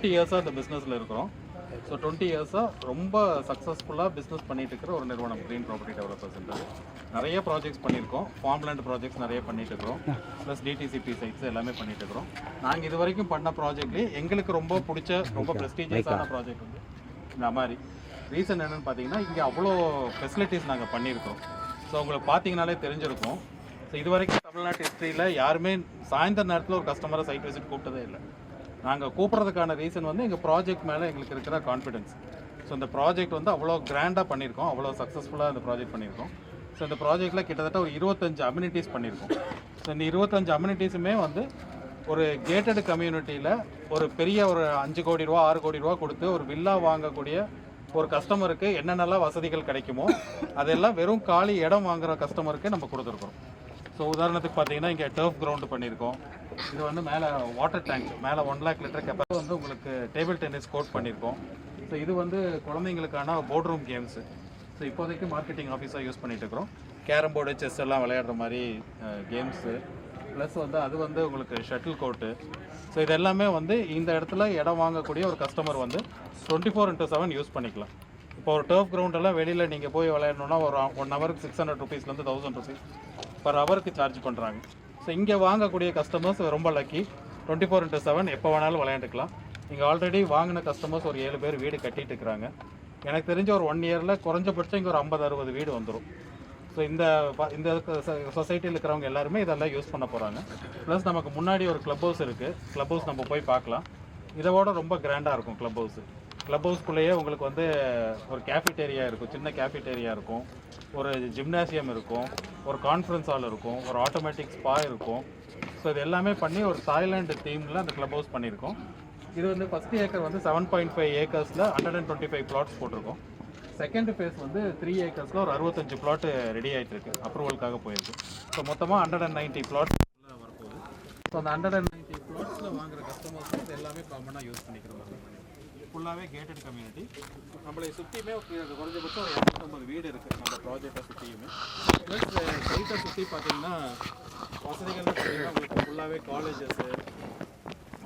20 இயர்ஸாக இந்த பிஸ்னஸில் இருக்கிறோம். ஸோ 20 இயர்ஸாக ரொம்ப சக்ஸஸ்ஃபுல்லாக பிஸ்னஸ் பண்ணிட்டு இருக்கிற ஒரு நிறுவனம் க்ரீன் ப்ராப்பர்ட்டி டெவலப்பர்ஸ். நிறைய ப்ராஜெக்ட்ஸ் பண்ணியிருக்கோம். ஃபார்ம்லேண்ட் ப்ராஜெக்ட்ஸ் நிறைய பண்ணிட்டு இருக்கிறோம். ப்ளஸ் டிடிசிபி சைட்ஸ் எல்லாமே பண்ணிட்டு இருக்கிறோம். நாங்கள் இது வரைக்கும் பண்ண ப்ராஜெக்ட்லேயே எங்களுக்கு ரொம்ப பிடிச்ச ரொம்ப ப்ரெஸ்டீஜியஸான ப்ராஜெக்ட் வந்து இந்த மாதிரி. ரீசன் என்னென்னு பார்த்தீங்கன்னா இங்கே அவ்வளோ ஃபெசிலிட்டிஸ் நாங்கள் பண்ணியிருக்கிறோம். ஸோ உங்களுக்கு பார்த்தீங்கனாலே தெரிஞ்சிருக்கும். ஸோ இது வரைக்கும் தமிழ்நாட்டு ஹிஸ்ட்ரியில் யாருமே சாயந்தர நேரத்தில் ஒரு கஸ்டமரை சைட் விசிட் கூப்பிட்டதே இல்லை. நாங்கள் கூப்பிட்றதுக்கான ரீசன் வந்து எங்கள் ப்ராஜெக்ட் மேலே எங்களுக்கு இருக்கிற கான்ஃபிடென்ஸ். ஸோ இந்த ப்ராஜெக்ட் வந்து அவ்வளோ கிராண்டாக பண்ணியிருக்கோம், அவ்வளோ சக்ஸஸ்ஃபுல்லாக இந்த ப்ராஜெக்ட் பண்ணியிருக்கோம். ஸோ இந்த ப்ராஜெக்ட்டில் கிட்டத்தட்ட ஒரு 25 அம்யூனிட்டிஸ் பண்ணியிருக்கோம். ஸோ இந்த 25 அம்யூனிட்டிஸுமே வந்து ஒரு கேட்டட் கம்யூனிட்டியில் ஒரு பெரிய ஒரு 5 கோடி ரூபா 6 கோடி ரூபா கொடுத்து ஒரு வில்லா வாங்கக்கூடிய ஒரு கஸ்டமருக்கு என்னென்னலாம் வசதிகள் கிடைக்குமோ அதெல்லாம் வெறும் காலி இடம் வாங்குகிற கஸ்டமருக்கு நம்ம கொடுத்துருக்கோம். ஸோ உதாரணத்துக்கு பார்த்தீங்கன்னா இங்கே டர்ஃப் கிரவுண்டு பண்ணியிருக்கோம். இது வந்து மேலே வாட்டர் டேங்க், மேலே 1 lakh லிட்டர் கெப்பாசிட்டி வந்து உங்களுக்கு டேபிள் டென்னிஸ் கோர்ட் பண்ணியிருக்கோம். ஸோ இது வந்து குழந்தைங்களுக்கான போர்ட் ரூம் கேம்ஸு. ஸோ இப்போதைக்கு மார்க்கெட்டிங் ஆஃபீஸாக யூஸ் பண்ணிகிட்டு இருக்கிறோம். கேரம் போர்டு, செஸ் எல்லாம் விளையாடுற மாதிரி கேம்ஸு. ப்ளஸ் வந்து அது வந்து உங்களுக்கு ஷட்டில் கோர்ட்டு. ஸோ இது எல்லாமே வந்து இந்த இடத்துல இடம் வாங்கக்கூடிய ஒரு கஸ்டமர் வந்து 24/7 யூஸ் பண்ணிக்கலாம். இப்போ ஒரு டர்ஃப் கிரவுண்டெல்லாம் வெளியில் நீங்கள் போய் விளையாடணுன்னா ஒரு 1 ஹவருக்கு 600 ருபீஸ்லேருந்து 1000 ருபீஸ் பர் ஹவருக்கு சார்ஜ் பண்ணுறாங்க. ஸோ இங்கே வாங்கக்கூடிய கஸ்டமர்ஸ் ரொம்ப லக்கி. 24/7 எப்போ வேணாலும் விளையாண்டுக்கலாம். இங்கே ஆல்ரெடி வாங்கின கஸ்டமர்ஸ் ஒரு 7 பேர் வீடு கட்டிட்டு இருக்கிறாங்க. எனக்கு தெரிஞ்ச ஒரு 1 இயரில் குறைஞ்சபட்சம் இங்கே ஒரு 50-60 வீடு வந்துடும். ஸோ இந்த சொசைட்டியில் இருக்கிறவங்க எல்லாருமே இதெல்லாம் யூஸ் பண்ண போகிறாங்க. ப்ளஸ் நமக்கு முன்னாடி ஒரு க்ளப் ஹவுஸ் இருக்குது. க்ளப் ஹவுஸ் நம்ம போய் பார்க்கலாம். இதோட ரொம்ப கிராண்டாக இருக்கும் க்ளப் ஹவுஸு. க்ளப் ஹவுஸ்குள்ளேயே உங்களுக்கு வந்து ஒரு கேஃபிட்டேரியா இருக்கும், சின்ன கேஃபிட்டேரியா இருக்கும், ஒரு ஜிம்னாசியம் இருக்கும், ஒரு கான்ஃபரன்ஸ் ஹால் இருக்கும், ஒரு ஆட்டோமேட்டிக் ஸ்பா இருக்கும். ஸோ இது எல்லாமே பண்ணி ஒரு தாய்லாண்டு தீமில் அந்த க்ளப் ஹவுஸ் பண்ணியிருக்கோம். இது வந்து ஃபஸ்ட் ஏக்கர் வந்து 7.5 ஏக்கர்ஸில் 125 பிளாட்ஸ் போட்டிருக்கோம். செகண்ட் ஃபேஸ் வந்து 3 ஏக்கர்ஸில் ஒரு 65 பிளாட்டு ரெடி ஆகிட்டு இருக்கு, அப்ரூவலுக்காக போயிருக்கு. ஸோ மொத்தமாக 190 பிளாட்ஸ் வரப்போகுது. ஸோ அந்த 190 பிளாட்ஸில் வாங்குகிற கஸ்டமர்ஸ் இது எல்லாமே காமனாக யூஸ் பண்ணிக்கிற மாதிரி ஃபுல்லாகவே கேட்டட் கம்யூனிட்டி. நம்மளை சுற்றியுமே குறைஞ்சபட்சம் ஒரு 250 வீடு இருக்குது நம்ம ப்ராஜெக்டை சுற்றியுமே. ப்ளஸ் சைட்டை சுற்றி பார்த்தீங்கன்னா வசதிகள்னு பார்த்தீங்கன்னா உங்களுக்கு ஃபுல்லாகவே காலேஜஸ்ஸு,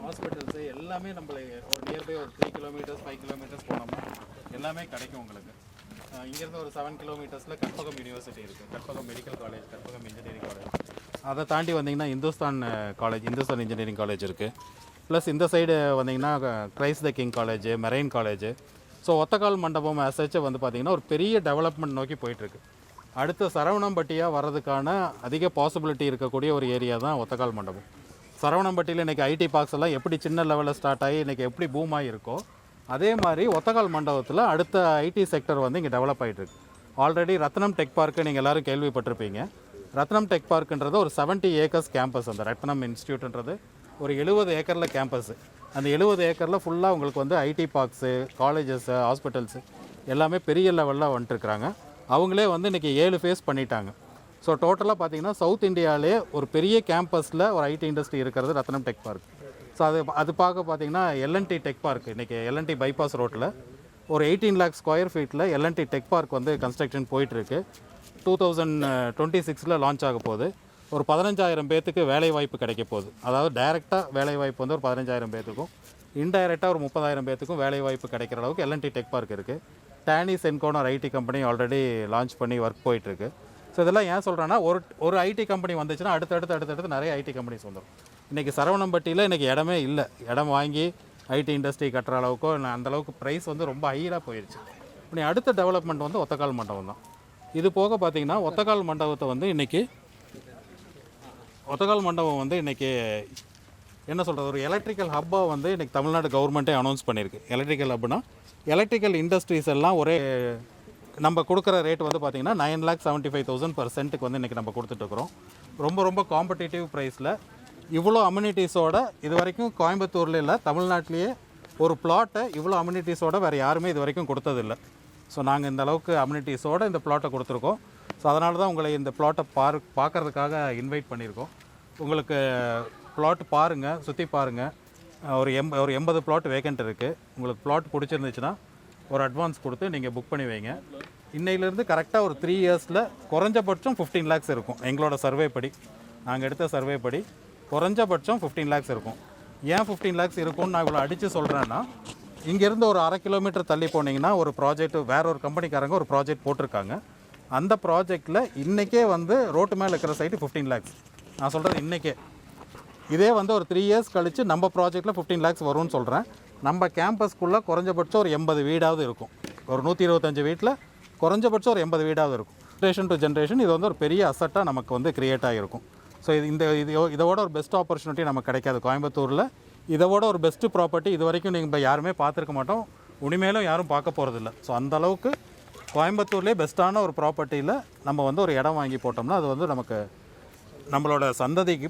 ஹாஸ்பிட்டல்ஸு எல்லாமே நம்மளை ஒரு நியர்பை ஒரு 3 கிலோமீட்டர்ஸ் 5 கிலோமீட்டர்ஸ் போனோம்னா எல்லாமே கிடைக்கும் உங்களுக்கு. இங்கேருந்து ஒரு 7 கிலோமீட்டர்ஸில் கற்பகம் யூனிவர்சிட்டி இருக்குது, Karpagam medical college, Karpagam engineering college. அதை தாண்டி வந்தீங்கன்னா Hindustan college, Hindustan engineering college இருக்குது. ப்ளஸ் இந்த சைடு வந்தீங்கன்னா Christ the King college, marine college. So Othakkal Mandapam ஆசைச்சு வந்து பார்த்திங்கன்னா ஒரு பெரிய டெவலப்மெண்ட் நோக்கி போயிட்டுருக்கு. அடுத்து சரவணம்பட்டியாக வர்றதுக்கான அதிக பாசிபிலிட்டி இருக்கக்கூடிய ஒரு ஏரியா தான் ஒத்தக்கால் மண்டபம். சரவணம்பட்டியில் இன்றைக்கி ஐடி பார்க்ஸ் எல்லாம் எப்படி சின்ன லெவலில் ஸ்டார்ட் ஆகி இன்றைக்கி எப்படி பூம் ஆகிருக்கோ அதே மாதிரி ஒத்தக்கால் மண்டபத்தில் அடுத்த ஐடி செக்டர் வந்து இங்கே டெவலப் ஆகிட்டுருக்கு. ஆல்ரெடி ரத்னம் டெக் பார்க்கு நீங்கள் எல்லோரும் கேள்விப்பட்டிருப்பீங்க. ரத்னம் டெக் பார்க்குன்றது ஒரு 70 ஏக்கர்ஸ் கேம்பஸ். அந்த ரத்னம் இன்ஸ்டியூட்ன்றது ஒரு 70 ஏக்கரில் கேம்பஸ்ஸு. அந்த 70 ஏக்கரில் ஃபுல்லாக உங்களுக்கு வந்து ஐடி பார்க்ஸு, காலேஜஸ்ஸு, ஹாஸ்பிட்டல்ஸு எல்லாமே பெரிய லெவலில் வந்துட்டுருக்குறாங்க. அவங்களே வந்து இன்றைக்கி 7 ஃபேஸ் பண்ணிட்டாங்க. ஸோ டோட்டலாக பார்த்தீங்கன்னா சவுத் இந்தியாவிலே ஒரு பெரிய கேம்பஸில் ஒரு ஐடி இண்டஸ்ட்ரி இருக்கிறது ரத்னம் டெக் பார்க். ஸோ அது பார்க்க பார்த்தீங்கன்னா எல்என்டி டெக் பார்க் இன்றைக்கி எல்என்டி பைபாஸ் ரோட்டில் ஒரு 18 lakh ஸ்கொயர் ஃபீட்டில் எல்என்டி டெக் பார்க் வந்து கன்ஸ்ட்ரக்ஷன் போயிட்டுருக்கு. 2026 லான்ச் ஆக போகுது. ஒரு 15,000 பேர்த்துக்கு வேலைவாய்ப்பு கிடைக்க போகுது. அதாவது டைரெக்டாக வேலைவாய்ப்பு வந்து ஒரு 15,000 பேர்த்துக்கும், இன்டைரக்டாக ஒரு 30,000 பேர்த்துக்கும் வேலைவாய்ப்பு கிடைக்கிற அளவுக்கு எல்என்டி டெக் பார்க் இருக்குது. டேனி சென்கோன் ஒரு ஐடி கம்பெனி ஆல்ரெடி லான்ச் பண்ணி ஒர்க் போயிட்டுருக்கு. ஸோ இதெல்லாம் ஏன் சொல்கிறேன்னா ஒரு ஐடி கம்பெனி வந்துச்சுன்னா அடுத்தடுத்து நிறைய ஐடி கம்பெனிஸ் வந்துடும். இன்றைக்கி சரவணம்பட்டியில் இன்றைக்கி இடமே இல்லை. இடம் வாங்கி ஐடி இண்டஸ்ட்ரி கட்டுற அளவுக்கோ அந்தளவுக்கு ப்ரைஸ் வந்து ரொம்ப ஹையாக போயிடுச்சு. இப்படி அடுத்த டெவலப்மெண்ட் வந்து ஒத்தக்கால் மண்டபம் தான். இது போக பார்த்திங்கன்னா ஒத்தக்கால் மண்டபத்தை வந்து இன்றைக்கி என்ன சொல்கிறது, ஒரு எலக்ட்ரிக்கல் ஹப்பாக வந்து இன்றைக்கி தமிழ்நாடு கவர்மெண்ட்டே அனௌன்ஸ் பண்ணியிருக்கு. எலக்ட்ரிக்கல் ஹப்னா எலக்ட்ரிக்கல் இண்டஸ்ட்ரீஸ் எல்லாம் ஒரே நம்ம கொடுக்குற ரேட் வந்து பார்த்திங்கன்னா 9,75,000 per சென்ட்டுக்கு வந்து இன்றைக்கி நம்ம கொடுத்துட்ருக்குறோம். ரொம்ப காம்படிட்டிவ் ப்ரைஸில் இவ்வளோ அம்யூனிட்டிஸோட இது வரைக்கும் கோயம்புத்தூரில் இல்லை, தமிழ்நாட்டிலேயே ஒரு பிளாட்டை இவ்வளோ அம்யூனிட்டிஸோட வேறு யாருமே இது வரைக்கும் கொடுத்ததில்லை. ஸோ நாங்கள் இந்த அளவுக்கு அம்யூனிட்டிஸோடு இந்த பிளாட்டை கொடுத்துருக்கோம். ஸோ அதனால தான் உங்களை இந்த பிளாட்டை பார்க்குறதுக்காக இன்வைட் பண்ணியிருக்கோம். உங்களுக்கு பிளாட் பாருங்கள், சுற்றி பாருங்கள். ஒரு 80 பிளாட் வேக்கண்ட் இருக்குது. உங்களுக்கு பிளாட் பிடிச்சிருந்துச்சுன்னா ஒரு அட்வான்ஸ் கொடுத்து நீங்கள் புக் பண்ணி வைங்க. இன்னையிலேருந்து கரெக்டாக ஒரு 3 இயர்ஸில் குறைஞ்சபட்சம் 15 lakhs இருக்கும். எங்களோட சர்வே படி, நாங்கள் எடுத்த சர்வே படி குறைஞ்சபட்சம் 15 lakhs இருக்கும். ஏன் 15 லேக்ஸ் இருக்கும்னு நான் இவ்வளோ அடித்து சொல்கிறேன்னா, இங்கேருந்து ஒரு 1/2 கிலோமீட்டர் தள்ளி போனீங்கன்னா ஒரு ப்ராஜெக்ட், வேற ஒரு கம்பெனிக்காரங்க ஒரு ப்ராஜெக்ட் போட்டிருக்காங்க. அந்த ப்ராஜெக்டில் இன்றைக்கே வந்து ரோட்டு மேலே இருக்கிற சைட்டு 15 லேக்ஸ். நான் சொல்கிறது இன்றைக்கே. இதே வந்து ஒரு 3 இயர்ஸ் கழித்து நம்ம ப்ராஜெக்டில் 15 லேக்ஸ் வரும்னு சொல்கிறேன். நம்ம கேம்பஸ்க்குள்ளே குறைஞ்சபட்சம் ஒரு 80 வீடாவது இருக்கும். ஒரு 125 வீட்டில் குறைஞ்சபட்சம் ஒரு 80 வீடாவது இருக்கும். ஜென்ரேஷன் டு ஜென்ரேஷன் இது வந்து ஒரு பெரிய அசட்டாக நமக்கு வந்து க்ரியேட் ஆகிருக்கும். ஸோ இதோட ஒரு பெஸ்ட் ஆப்பர்ச்சுனிட்டி நமக்கு கிடைக்காது கோயம்புத்தூரில். இதோட ஒரு பெஸ்ட்டு ப்ராப்பர்ட்டி இது வரைக்கும் நீங்கள் யாருமே பார்த்துருக்க மாட்டோம், இனிமேலும் யாரும் பார்க்க போகிறதில்ல. ஸோ அந்தளவுக்கு கோயம்புத்தூர்லேயே பெஸ்ட்டான ஒரு ப்ராப்பர்ட்டியில் நம்ம வந்து ஒரு இடம் வாங்கி போட்டோம்னா அது வந்து நமக்கு நம்மளோட சந்ததிக்கு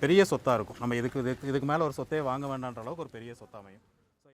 பெரிய சொத்தாக இருக்கும். நம்ம இதுக்கு மேலே ஒரு சொத்தையே வாங்க வேண்டான்ற அளவுக்கு ஒரு பெரிய சொத்தாக அமையும்.